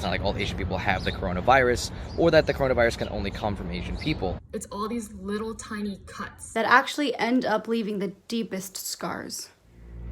It's not like all Asian people have the coronavirus, or that the coronavirus can only come from Asian people. It's all these little tiny cuts that actually end up leaving the deepest scars.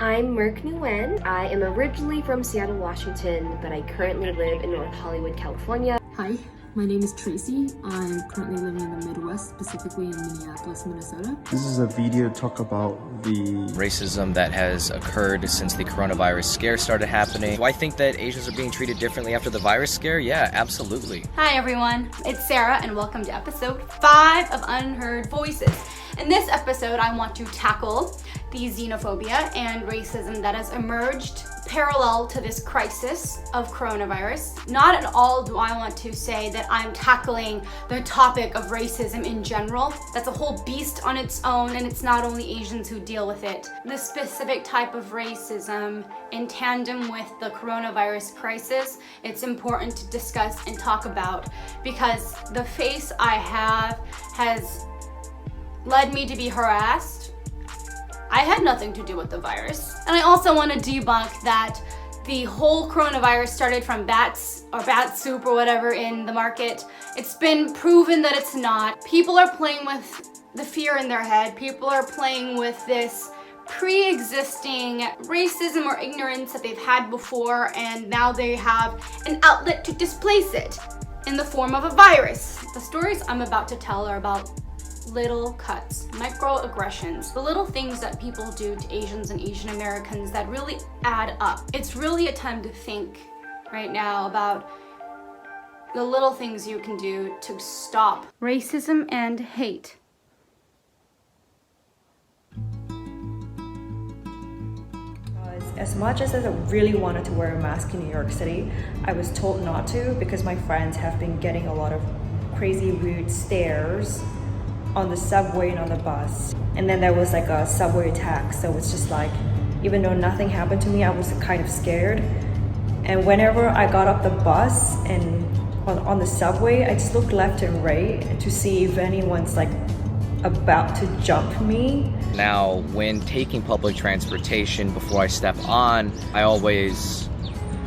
I'm Merk Nguyen. I am originally from Seattle, Washington, but I currently live in North Hollywood, California. Hi, my name is Tracy. I'm currently living in the Midwest, specifically in Minneapolis, Minnesota. This is a video to talk about the racism that has occurred since the coronavirus scare started happening. Do I think that Asians are being treated differently after the virus scare? Yeah, absolutely. Hi everyone, it's Sarah and welcome to episode 5 of Unheard Voices. In this episode, I want to tackle the xenophobia and racism that has emerged parallel to this crisis of coronavirus. Not at all do I want to say that I'm tackling the topic of racism in general. That's a whole beast on its own, and it's not only Asians who deal with it. The specific type of racism in tandem with the coronavirus crisis, it's important to discuss and talk about, because the face I have has led me to be harassed. I had nothing to do with the virus. And I also want to debunk that the whole coronavirus started from bats or bat soup or whatever in the market. It's been proven that it's not. People are playing with the fear in their head. People are playing with this pre-existing racism or ignorance that they've had before, and now they have an outlet to displace it in the form of a virus. The stories I'm about to tell are about little cuts, microaggressions, the little things that people do to Asians and Asian Americans that really add up. It's really a time to think right now about the little things you can do to stop racism and hate. As much as I really wanted to wear a mask in New York City, I was told not to because my friends have been getting a lot of crazy, weird stares on the subway and on the bus. And then there was like a subway attack, so it's just like, even though nothing happened to me, I was kind of scared. And whenever I got off the bus and on the subway, I just looked left and right to see if anyone's like about to jump me. Now, when taking public transportation, before I step on, I always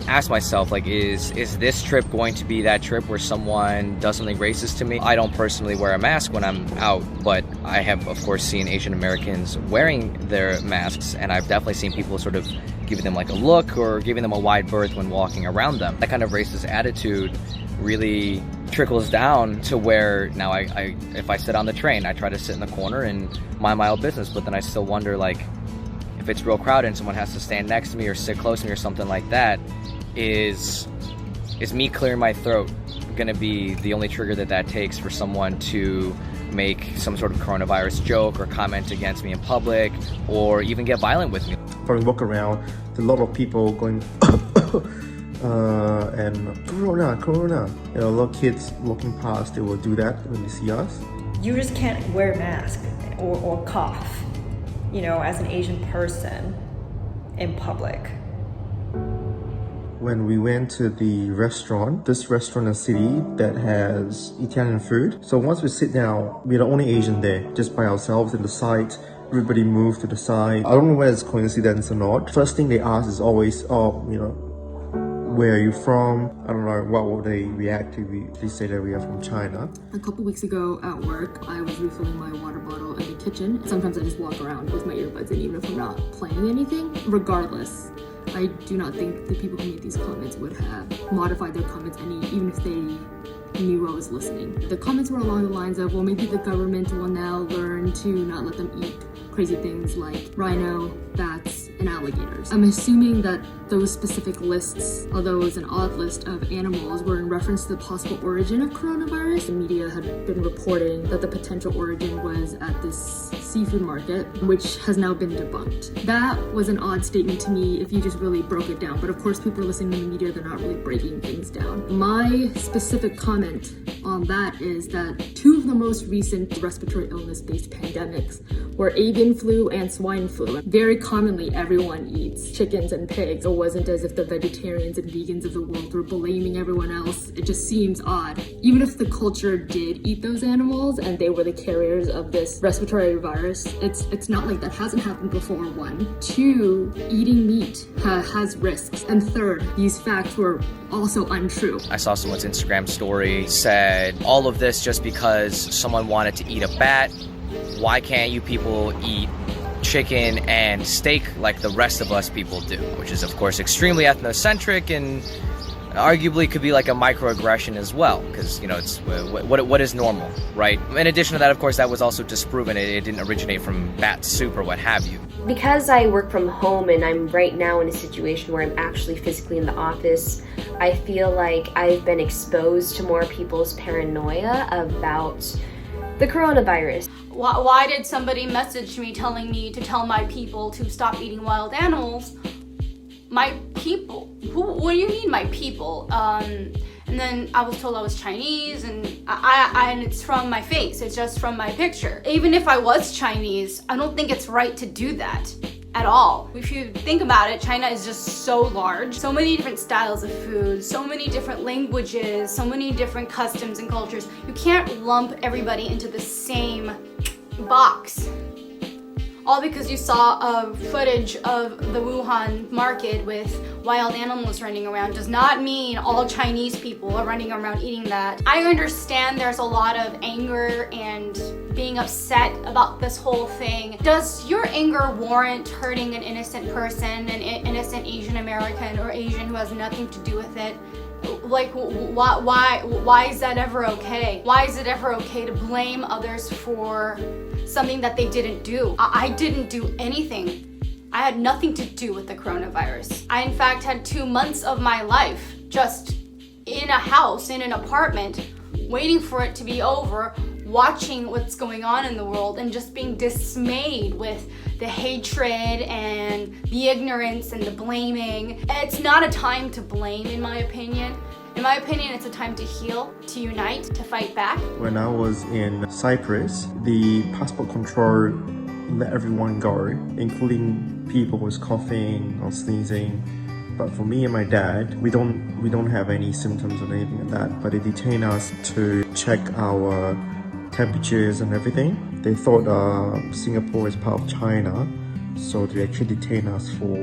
ask myself, like, is this trip going to be that trip where someone does something racist to me? I don't personally wear a mask when I'm out, but I have, of course, seen Asian Americans wearing their masks, and I've definitely seen people sort of giving them like a look or giving them a wide berth when walking around them. That kind of racist attitude really trickles down to where now I if I sit on the train, I try to sit in the corner and mind my own business, but then I still wonder, like, if it's real crowded and someone has to stand next to me or sit close to me or something like that, is me clearing my throat gonna be the only trigger that takes for someone to make some sort of coronavirus joke or comment against me in public, or even get violent with me? When we walk around, there's a lot of people going and corona. You know, a lot of kids walking past, they will do that when they see us. You just can't wear a mask or cough, you know, as an Asian person in public. When we went to the restaurant, this restaurant in the city that has Italian food. So once we sit down, we're the only Asian there, just by ourselves in the side. Everybody moved to the side. I don't know whether it's coincidence or not. First thing they ask is always, oh, you know, where are you from? I don't know, what will they react to? They say that we are from China. A couple weeks ago at work, I was refilling my water bottle in the kitchen. Sometimes I just walk around with my earbuds in, even if I'm not playing anything. Regardless, I do not think the people who made these comments would have modified their comments any, even if they knew I was listening. The comments were along the lines of, well, maybe the government will now learn to not let them eat crazy things like rhino, bats, and alligators. I'm assuming that those specific lists, although it was an odd list of animals, were in reference to the possible origin of coronavirus. The media had been reporting that the potential origin was at this seafood market, which has now been debunked. That was an odd statement to me if you just really broke it down, but of course people are listening to the media, they're not really breaking things down. My specific comment on that is that 2 of the most recent respiratory illness-based pandemics were avian flu and swine flu. Very commonly, everyone eats chickens and pigs. It wasn't as if the vegetarians and vegans of the world were blaming everyone else. It just seems odd. Even if the culture did eat those animals and they were the carriers of this respiratory virus, it's not like that hasn't happened before, one. Two, eating meat has risks. And third, these facts were also untrue. I saw someone's Instagram story said all of this just because someone wanted to eat a bat. Why can't you people eat chicken and steak like the rest of us people do? Which is of course extremely ethnocentric and arguably could be like a microaggression as well, because it's what is normal, right? In addition to that, of course, that was also disproven. It didn't originate from bat soup or what have you. Because I work from home and I'm right now in a situation where I'm actually physically in the office, I feel like I've been exposed to more people's paranoia about the coronavirus. Why did somebody message me telling me to tell my people to stop eating wild animals? My people? What do you mean, my people? And then I was told I was Chinese, and and it's from my face. It's just from my picture. Even if I was Chinese, I don't think it's right to do that at all. If you think about it, China is just so large. So many different styles of food, so many different languages, so many different customs and cultures. You can't lump everybody into the same box. All because you saw a footage of the Wuhan market with wild animals running around does not mean all Chinese people are running around eating that. I understand there's a lot of anger and being upset about this whole thing. Does your anger warrant hurting an innocent person, an innocent Asian American or Asian who has nothing to do with it? Like, why is that ever okay? Why is it ever okay to blame others for something that they didn't do? I didn't do anything. I had nothing to do with the coronavirus. I, in fact, had 2 months of my life just in a house, in an apartment, waiting for it to be over, watching what's going on in the world and just being dismayed with the hatred and the ignorance and the blaming. It's not a time to blame, in my opinion. In my opinion, it's a time to heal, to unite, to fight back. When I was in Cyprus, the passport control let everyone go, including people who was coughing or sneezing. But for me and my dad, we don't have any symptoms or anything like that. But they detained us to check our temperatures and everything. They thought Singapore is part of China, so they actually detained us for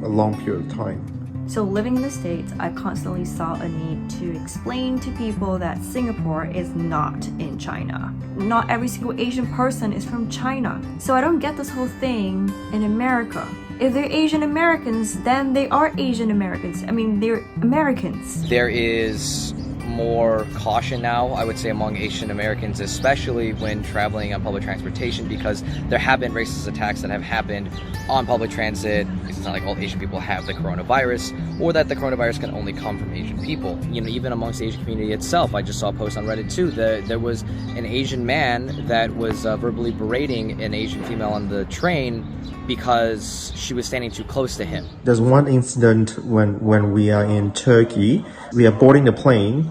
a long period of time. So living in the States, I constantly saw a need to explain to people that Singapore is not in China. Not every single Asian person is from China. So I don't get this whole thing in America. If they're Asian Americans, then they are Asian Americans. I mean, they're Americans. There is more caution now, I would say, among Asian Americans, especially when traveling on public transportation, because there have been racist attacks that have happened on public transit. It's not like all Asian people have the coronavirus, or that the coronavirus can only come from Asian people. Even amongst the Asian community itself, I just saw a post on Reddit too, that there was an Asian man that was verbally berating an Asian female on the train because she was standing too close to him. There's one incident when we are in Turkey. We are boarding the plane,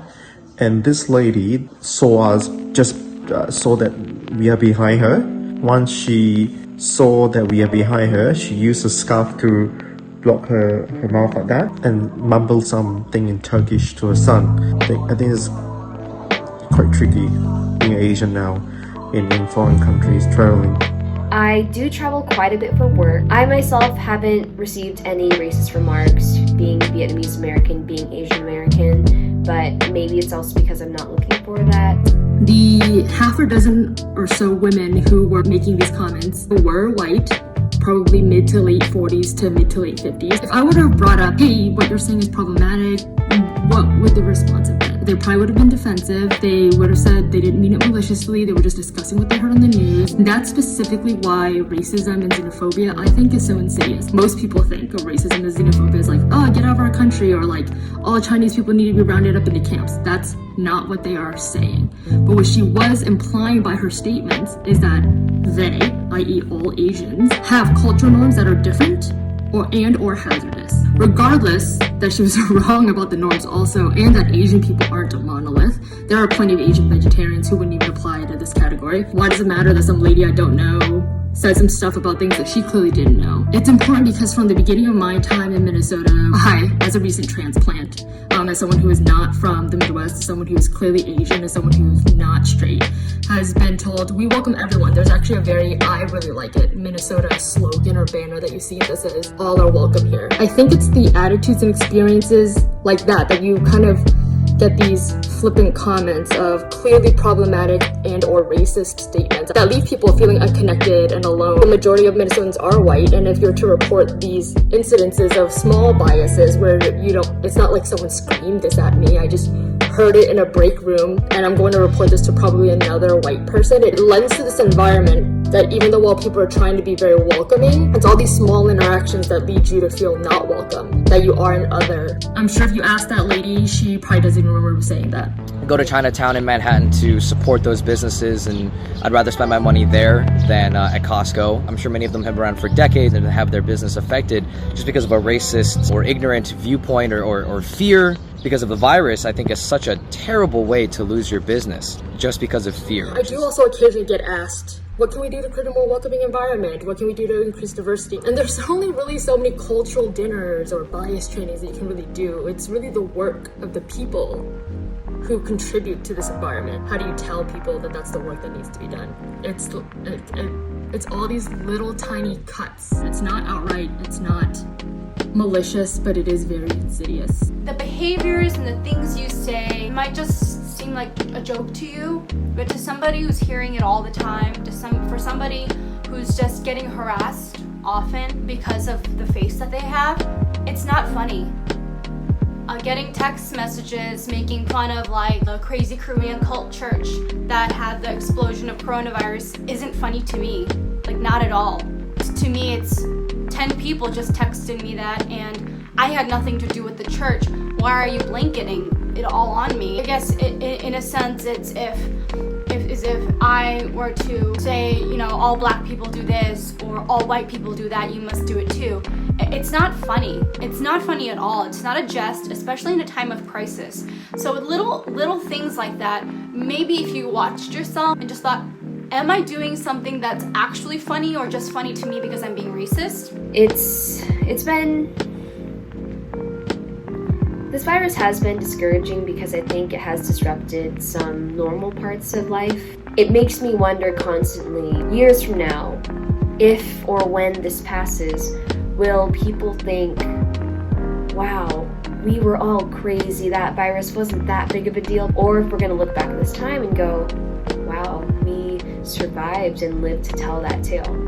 and this lady saw us, just saw that we are behind her. Once she saw that we are behind her, she used a scarf to block her mouth like that and mumbled something in Turkish to her son. I think it's quite tricky being Asian now in foreign countries traveling. I do travel quite a bit for work. I myself haven't received any racist remarks being Vietnamese American, being Asian American, but maybe it's also because I'm not looking for that. The half a dozen or so women who were making these comments were white, probably mid to late 40s to mid to late 50s. If I would have brought up, hey, what you're saying is problematic, what would the response have been? They probably would have been defensive. They would have said they didn't mean it maliciously. They were just discussing what they heard on the news. And that's specifically why racism and xenophobia, I think, is so insidious. Most people think of racism and xenophobia as like, oh, get out of our country, or like, all Chinese people need to be rounded up into camps. That's not what they are saying. But what she was implying by her statements is that they, i.e. all Asians, have cultural norms that are different or hazardous. Regardless that she was wrong about the norms also, and that Asian people aren't a monolith, there are plenty of Asian vegetarians who wouldn't even apply to this category. Why does it matter that some lady I don't know said some stuff about things that she clearly didn't know. It's important because from the beginning of my time in Minnesota, I, as a recent transplant, as someone who is not from the Midwest, as someone who is clearly Asian, as someone who's not straight, has been told, we welcome everyone. There's actually a very, I really like it, Minnesota slogan or banner that you see that says, all are welcome here. I think it's the attitudes and experiences like that you kind of get these flippant comments of clearly problematic and or racist statements that leave people feeling unconnected and alone. The majority of Minnesotans are white, and if you're to report these incidences of small biases where it's not like someone screamed this at me, I just heard it in a break room and I'm going to report this to probably another white person. It lends to this environment that even though while people are trying to be very welcoming, it's all these small interactions that lead you to feel not welcome, that you are an other. I'm sure if you ask that lady, she probably doesn't even remember saying that. I go to Chinatown in Manhattan to support those businesses, and I'd rather spend my money there than at Costco. I'm sure many of them have been around for decades and have their business affected just because of a racist or ignorant viewpoint or fear because of the virus. I think is such a terrible way to lose your business just because of fear. I do also occasionally get asked, what can we do to create a more welcoming environment? What can we do to increase diversity? And there's only really so many cultural dinners or bias trainings that you can really do. It's really the work of the people who contribute to this environment. How do you tell people that that's the work that needs to be done? It's all these little tiny cuts. It's not outright, it's not malicious, but it is very insidious. The behaviors and the things you say might just seem like a joke to you, but to somebody who's hearing it all the time, for somebody who's just getting harassed often because of the face that they have, it's not funny. Getting text messages making fun of like the crazy Korean cult church that had the explosion of coronavirus isn't funny to me, like not at all. To me, it's 10 people just texted me that and I had nothing to do with the church. Why are you blanketing it all on me? I guess in a sense it's if I were to say, all black people do this or all white people do that, you must do it too. It's not funny. It's not funny at all. It's not a jest, especially in a time of crisis. So with little things like that, maybe if you watched yourself and just thought, am I doing something that's actually funny or just funny to me because I'm being racist? This virus has been discouraging because I think it has disrupted some normal parts of life. It makes me wonder constantly, years from now, if or when this passes, will people think, wow, we were all crazy, that virus wasn't that big of a deal? Or if we're gonna look back at this time and go, wow, we survived and lived to tell that tale.